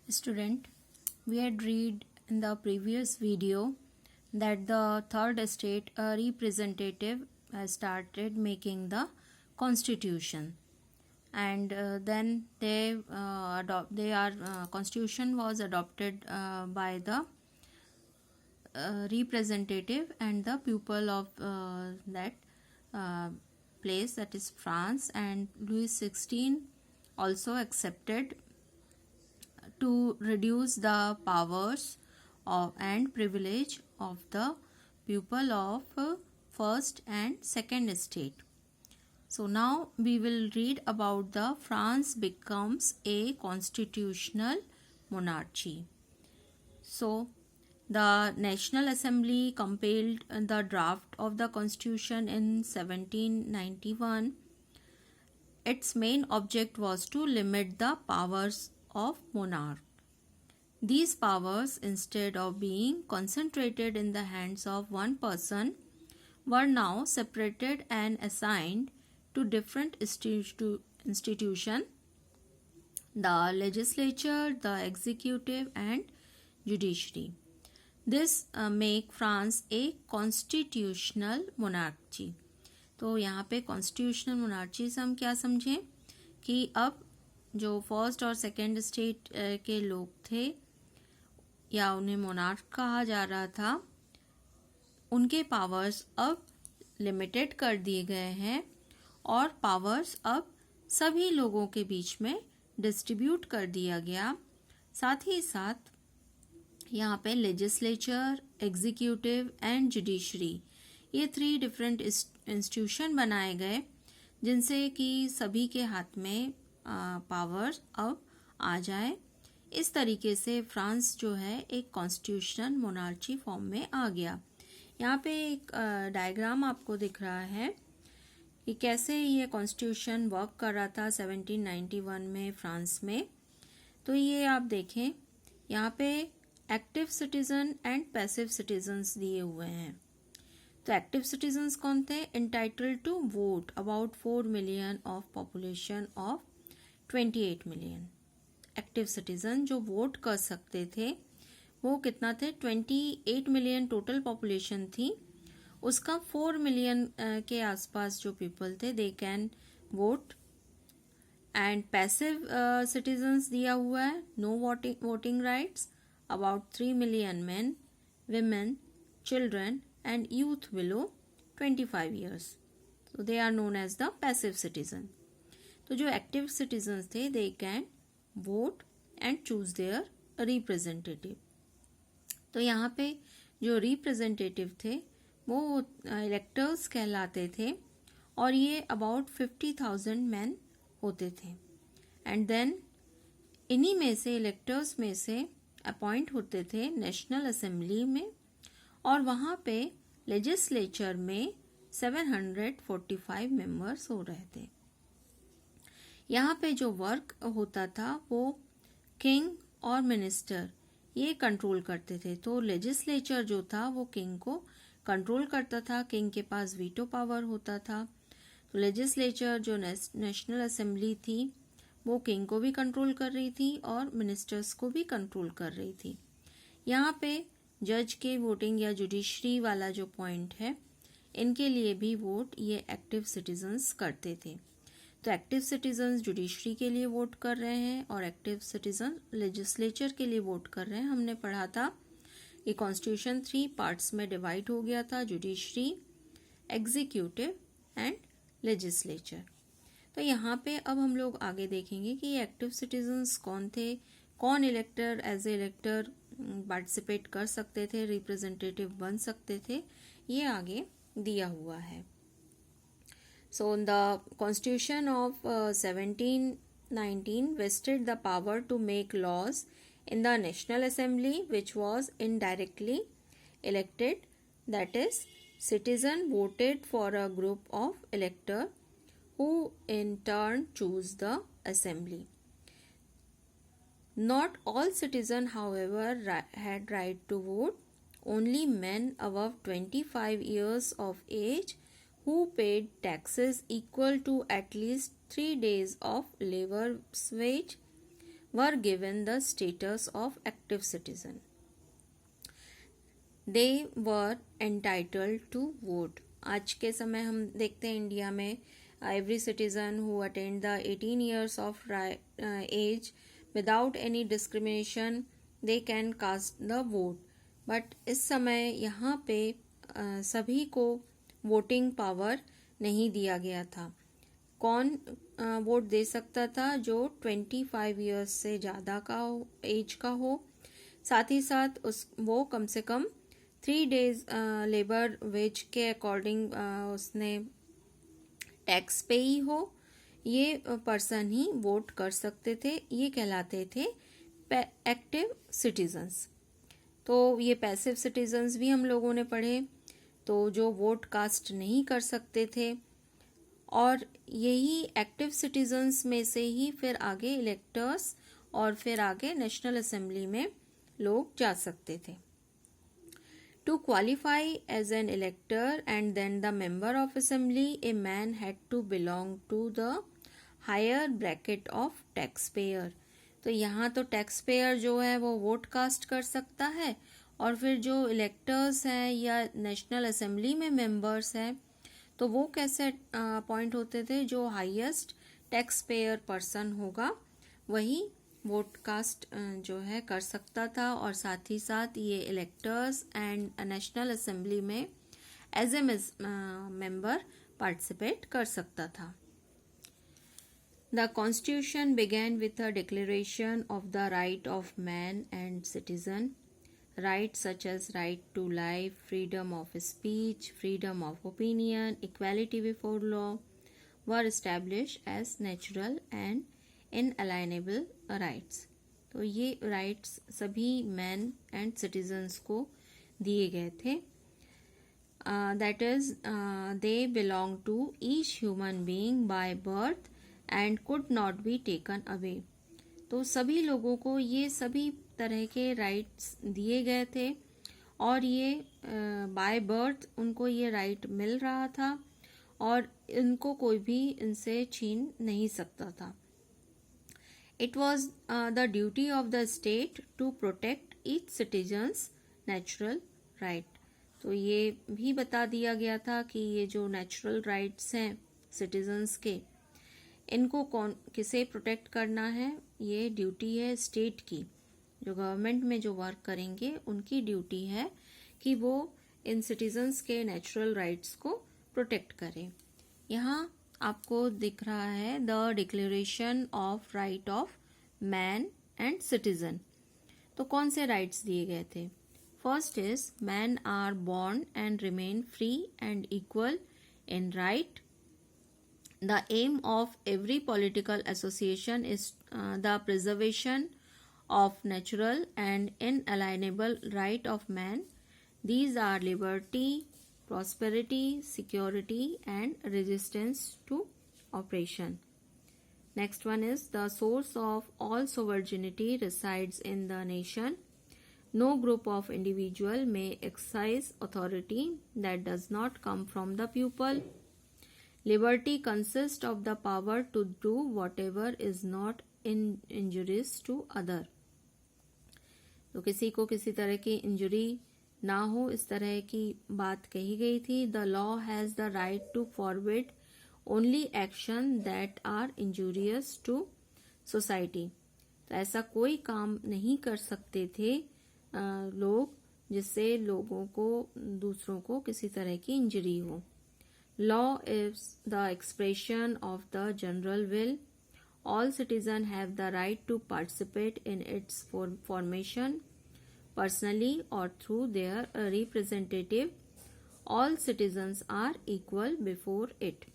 Student, we had read in the previous video that the third estate representative has started making the constitution, and then constitution was adopted by the representative and the people of that uh, place, that is France, and Louis XVI also accepted to reduce the powers and privilege of the people of first and second estate. So now we will read about the France becomes a constitutional monarchy. So the National Assembly compiled the draft of the constitution in 1791. Its main object was to limit the powers of monarch. These powers, instead of being concentrated in the hands of one person, were now separated and assigned to different institutions: the legislature, the executive, and judiciary. This make France a constitutional monarchy. तो यहाँ पे constitutional monarchy से हम क्या समझें कि अब जो फर्स्ट और सेकेंड स्टेट के लोग थे या उन्हें मोनार्क कहा जा रहा था, उनके पावर्स अब लिमिटेड कर दिए गए हैं और पावर्स अब सभी लोगों के बीच में डिस्ट्रीब्यूट कर दिया गया। साथ ही साथ यहाँ पे लेजिस्लेचर, एग्जीक्यूटिव एंड जुडिशरी, ये 3 डिफरेंट इंस्टीट्यूशन बनाए गए जिनसे कि सभी के हाथ में पावर अब आ जाए। इस तरीके से फ्रांस जो है एक कॉन्स्टिट्यूशनल मोनार्ची फॉर्म में आ गया। यहाँ पे एक डायग्राम आपको दिख रहा है कि कैसे ये कॉन्स्टिट्यूशन वर्क कर रहा था 1791 में फ्रांस में। तो ये आप देखें, यहाँ पे active citizen and passive citizens दिए हुए हैं। तो एक्टिव सिटीजन्स कौन थे? Entitled to vote about 4 million of population of 28 million. Active citizen जो वोट कर सकते थे वो कितना थे? 28 मिलियन टोटल पॉपुलेशन थी, उसका 4 मिलियन के आसपास जो पीपल थे they can vote. And passive citizens दिया हुआ है, no voting rights, about 3 million men, women, children and youth below 25 years. So they are known as the passive citizen. तो जो एक्टिव सिटीजन्स थे they can vote and choose their representative. तो यहाँ पे जो रिप्रेजेंटेटिव थे वो इलेक्टर्स कहलाते थे और ये अबाउट 50,000 मैन होते थे। एंड देन इन्हीं में से, इलेक्टर्स में से अपॉइंट होते थे नेशनल असेंबली में, और वहाँ पे लेजिस्लेचर में 745 मेंबर्स हो रहे थे। यहाँ पे जो वर्क होता था वो किंग और मिनिस्टर ये कंट्रोल करते थे। तो लेजिस्लेचर जो था वो किंग को कंट्रोल करता था, किंग के पास वीटो पावर होता था। तो लेजिस्लेचर जो नेशनल असेंबली थी वो किंग को भी कंट्रोल कर रही थी और मिनिस्टर्स को भी कंट्रोल कर रही थी। यहाँ पे जज के वोटिंग या जुडिशरी वाला जो पॉइंट है, इनके लिए भी वोट ये एक्टिव सिटीजन्स करते थे। तो एक्टिव सिटीजन्स जुडिशरी के लिए वोट कर रहे हैं और एक्टिव सिटीजन लेजिस्लेचर के लिए वोट कर रहे हैं। हमने पढ़ा था कि कॉन्स्टिट्यूशन 3 पार्ट्स में डिवाइड हो गया था, जुडिशरी, एग्जीक्यूटिव एंड लेजिस्लेचर। तो यहाँ पे अब हम लोग आगे देखेंगे कि ये एक्टिव सिटीजन्स कौन थे, कौन इलेक्टर एज ए इलेक्टर पार्टिसिपेट कर सकते थे, रिप्रेजेंटेटिव बन सकते थे, ये आगे दिया हुआ है। So the Constitution of 1719 vested the power to make laws in the National Assembly, which was indirectly elected, that is, citizen voted for a group of electors who in turn choose the assembly. Not all citizens, however, had right to vote. Only men above 25 years of age who paid taxes equal to at least 3 days of labor's wage were given the status of active citizen. They were entitled to vote. आज के समय हम देखते हैं India में every citizen who attained the 18 years of age without any discrimination they can cast the vote. But इस समय यहाँ पे सभी को वोटिंग पावर नहीं दिया गया था. कौन वोट दे सकता था? जो 25 इयर्स से ज़्यादा का एज का हो, साथ ही साथ वो कम से कम 3 days लेबर वेज के अकॉर्डिंग उसने टैक्स पे ही हो, ये पर्सन ही वोट कर सकते थे. ये कहलाते थे एक्टिव सिटीजन्स. तो ये पैसिव सिटीजन्स भी हम लोगों ने पढ़े, तो जो वोट कास्ट नहीं कर सकते थे. और यही एक्टिव सिटीजन्स में से ही फिर आगे इलेक्टर्स और फिर आगे नेशनल असेंबली में लोग जा सकते थे. To qualify as an elector and then the member of assembly, a man had to belong to the higher bracket of taxpayer. तो यहाँ तो टैक्स पेयर जो है वो वोट कास्ट कर सकता है, और फिर जो इलेक्टर्स हैं या नेशनल असेंबली में मेंबर्स हैं तो वो कैसे अपॉइंट होते थे? जो हाईएस्ट टैक्स पेयर पर्सन होगा वही वोट कास्ट जो है कर सकता था, और साथ ही साथ ये इलेक्टर्स एंड नेशनल असेंबली में एज ए मेंबर पार्टिसिपेट कर सकता था. The constitution began with a declaration of the right of man and citizen. Rights such as right to life, freedom of speech, freedom of opinion, equality before law were established as natural and inalienable rights. तो ये rights सभी men and citizens को दिए गए थे. That is, they belong to each human being by birth and could not be taken away. तो सभी लोगों को ये सभी तरह के राइट्स दिए गए थे, और ये बाय बर्थ उनको ये राइट मिल रहा था, और इनको कोई भी इनसे छीन नहीं सकता था. It was the duty of the state to protect each citizens natural right. तो ये भी बता दिया गया था कि ये जो नेचुरल राइट्स हैं सिटीजन्स के, इनको किसे प्रोटेक्ट करना है? ये ड्यूटी है स्टेट की. जो गवर्नमेंट में जो वर्क करेंगे उनकी ड्यूटी है कि वो इन सिटीजन्स के नेचुरल राइट्स को प्रोटेक्ट करें. यहाँ आपको दिख रहा है the declaration of right of man and citizen. तो कौन से राइट्स दिए गए थे? First is man are born and remain free and equal in right. The aim of every political association is the preservation of natural and inalienable right of man. These are liberty, prosperity, security, and resistance to oppression. Next one is the source of all sovereignty resides in the nation. No group of individual may exercise authority that does not come from the people. Liberty consists of the power to do whatever is not injurious to other. तो किसी को किसी तरह की injury ना हो, इस तरह की बात कही गई थी. The law has the right to forbid only action that are injurious to society. तो ऐसा कोई काम नहीं कर सकते थे लोग जिससे लोगों को, दूसरों को किसी तरह की इंजरी हो. Law is the expression of the general will. All citizens have the right to participate in its formation personally or through their representative. All citizens are equal before it.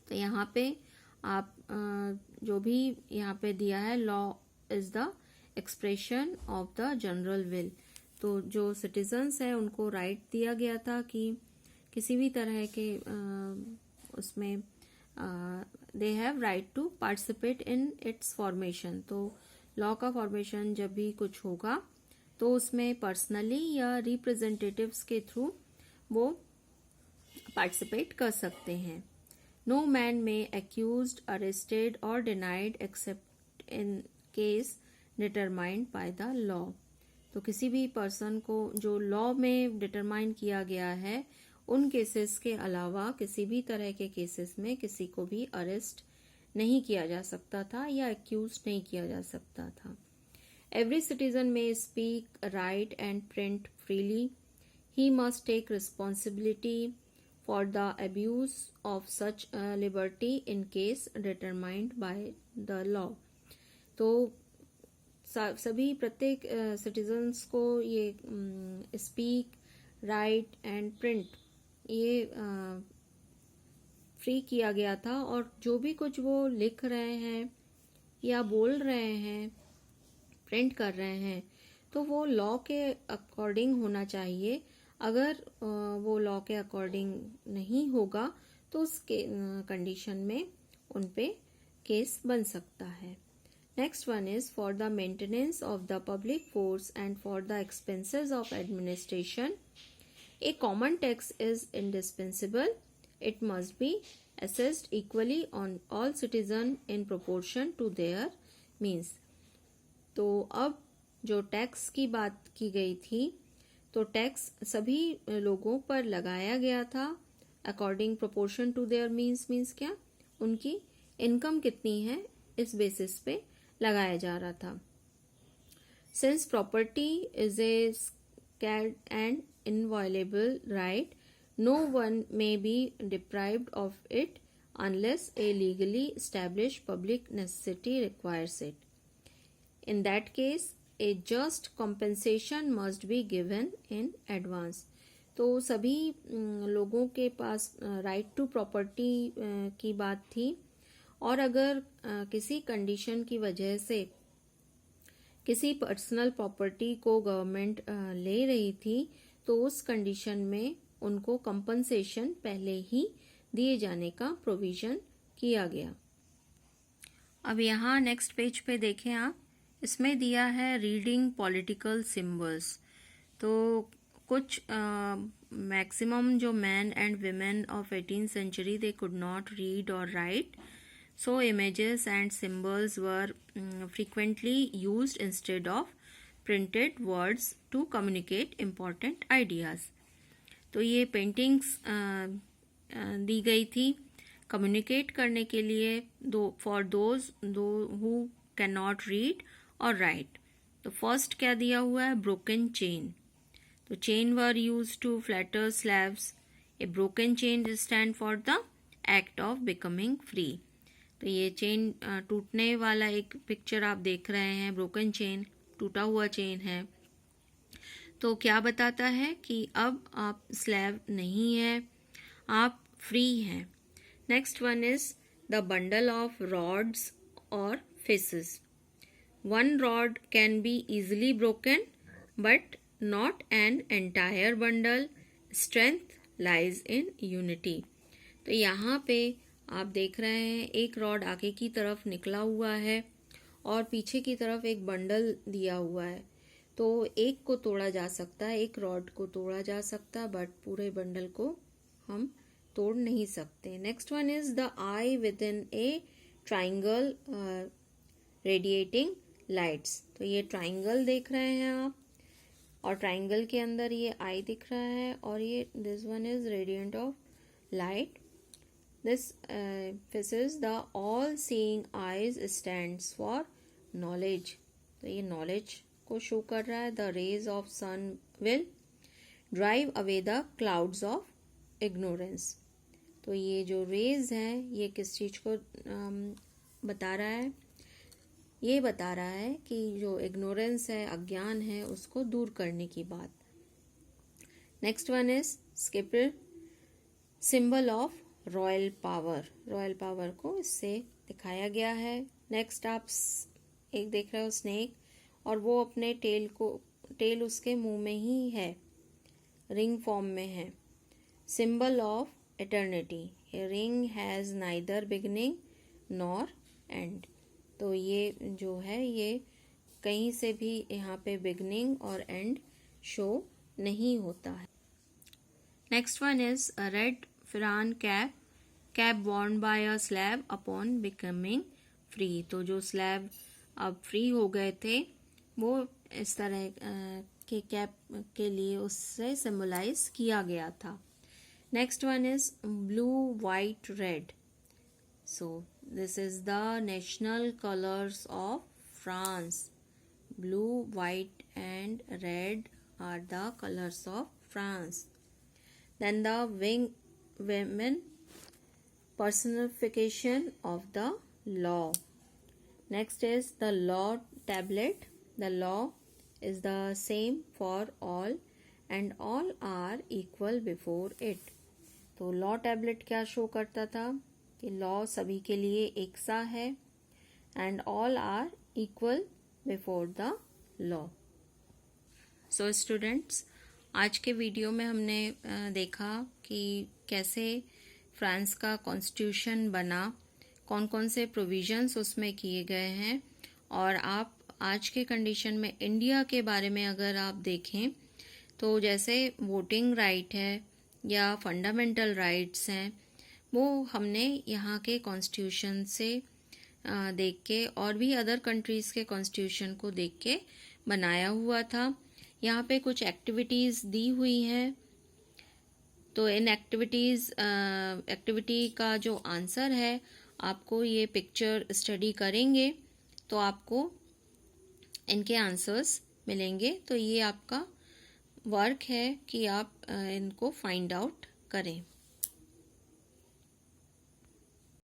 तो यहाँ पे आप जो भी यहाँ पे दिया है, law is the expression of the general will. तो जो citizens हैं उनको right दिया गया था कि किसी भी तरह के उसमें they have right to participate in its formation. तो लॉ का फॉर्मेशन जब भी कुछ होगा तो उसमें पर्सनली या रिप्रेजेंटेटिव्स के थ्रू वो पार्टिसिपेट कर सकते हैं. No man may accused, arrested or detained except in case determined by the law. तो किसी भी पर्सन को जो लॉ में डिटरमाइन किया गया है उन केसेस के अलावा किसी भी तरह के केसेस में किसी को भी अरेस्ट नहीं किया जा सकता था या एक्यूज नहीं किया जा सकता था। Every citizen may speak, write and print freely. He must take responsibility for the abuse of such liberty in case determined by the law। तो सभी प्रत्येक सिटीजन्स को ये स्पीक, राइट एंड प्रिंट ये फ्री किया गया था, और जो भी कुछ वो लिख रहे हैं या बोल रहे हैं, प्रिंट कर रहे हैं, तो वो लॉ के अकॉर्डिंग होना चाहिए। अगर वो लॉ के अकॉर्डिंग नहीं होगा तो उस कंडीशन में उन पे केस बन सकता है। Next one is for the maintenance of the public force and for the expenses of administration A common tax is indispensable. It must be assessed equally on all citizen in proportion to their means। तो अब जो tax की बात की गई थी, तो tax सभी लोगों पर लगाया गया था according proportion to their means क्या, उनकी इनकम कितनी है इस बेसिस पे लगाया जा रहा था। Since property is a sacred and inviolable right, no one may be deprived of it unless a legally established public necessity requires it. In that case, a just compensation must be given in advance। तो सभी लोगों के पास right to property की बात थी, और अगर किसी कंडीशन की वजह से किसी पर्सनल प्रॉपर्टी को गवर्नमेंट ले रही थी तो उस कंडीशन में उनको कंपनसेशन पहले ही दिए जाने का प्रोविजन किया गया। अब यहाँ नेक्स्ट पेज पे देखें आप, इसमें दिया है रीडिंग पॉलिटिकल सिंबल्स। तो कुछ मैक्सिमम जो men and women of 18th century they could not read और write, so images and symbols were frequently used instead of printed words to communicate important ideas. तो ये पेंटिंग्स दी गई थी communicate करने के लिए for those who can not read और write. तो फर्स्ट क्या दिया हुआ है, ब्रोकन चेन। तो chain were use to fetter slaves. A broken chain stand for the act of becoming free. तो ये चेन टूटने वाला एक पिक्चर आप देख रहे हैं, ब्रोकन चेन, टूटा हुआ चेन है। तो क्या बताता है कि अब आप स्लैब नहीं है, आप फ्री हैं। Next one is the bundle of rods और fishes. One rod can be easily broken, but not an entire bundle। Strength lies in unity। तो यहाँ पे आप देख रहे हैं एक रॉड आगे की तरफ निकला हुआ है और पीछे की तरफ एक बंडल दिया हुआ है। तो एक को तोड़ा जा सकता है, एक रॉड को तोड़ा जा सकता है, बट पूरे बंडल को हम तोड़ नहीं सकते। Next one is the I with in A triangle radiating lights. तो ये ट्राइंगल देख रहे हैं आप, और ट्राइंगल के अंदर ये आई दिख रहा है, और ये this one is radiant of light. This is the all seeing eyes stands for knowledge. तो ये नॉलेज को शो कर रहा है। The rays of sun will drive away the clouds of ignorance. तो ये जो रेज हैं ये किस चीज को बता रहा है, ये बता रहा है कि जो इग्नोरेंस है, अज्ञान है, उसको दूर करने की बात। Next one is skipper, symbol of royal power. Royal power को इससे दिखाया गया है। नेक्स्ट आप एक देख रहे हो स्नेक, और वो अपने टेल उसके मुंह में ही है, रिंग फॉर्म में है। Symbol of eternity, a ring has neither beginning nor and. तो ये जो है ये कहीं से भी यहाँ पे बिगनिंग और एंड शो नहीं होता है। Next one is a red Phrygian cap worn by a slave upon becoming free. तो जो स्लैब अब फ्री हो गए थे, वो इस तरह के कैप के लिए उससे सिम्बलाइज किया गया था। Next one is blue white red. So this is the national colours of France. Blue white and red are the colours of France. Then the women personification of the law. Next is the law tablet. The law is the same for all and all are equal before it. तो law tablet क्या show करता था कि law सभी के लिए एक सा है and all are equal before the law. So students, आज के वीडियो में हमने देखा कि कैसे फ्रांस का कॉन्स्टिट्यूशन बना, कौन कौन से प्रोविजंस उसमें किए गए हैं, और आप आज के कंडीशन में इंडिया के बारे में अगर आप देखें तो जैसे वोटिंग राइट है या फंडामेंटल राइट्स हैं, वो हमने यहाँ के कॉन्स्टिट्यूशन से देख के और भी अदर कंट्रीज़ के कॉन्स्टिट्यूशन को देख के बनाया हुआ था। यहाँ पे कुछ एक्टिविटीज़ दी हुई हैं, तो इन एक्टिविटी का जो आंसर है आपको ये पिक्चर स्टडी करेंगे तो आपको इनके आंसर्स मिलेंगे। तो ये आपका वर्क है कि आप इनको फाइंड आउट करें।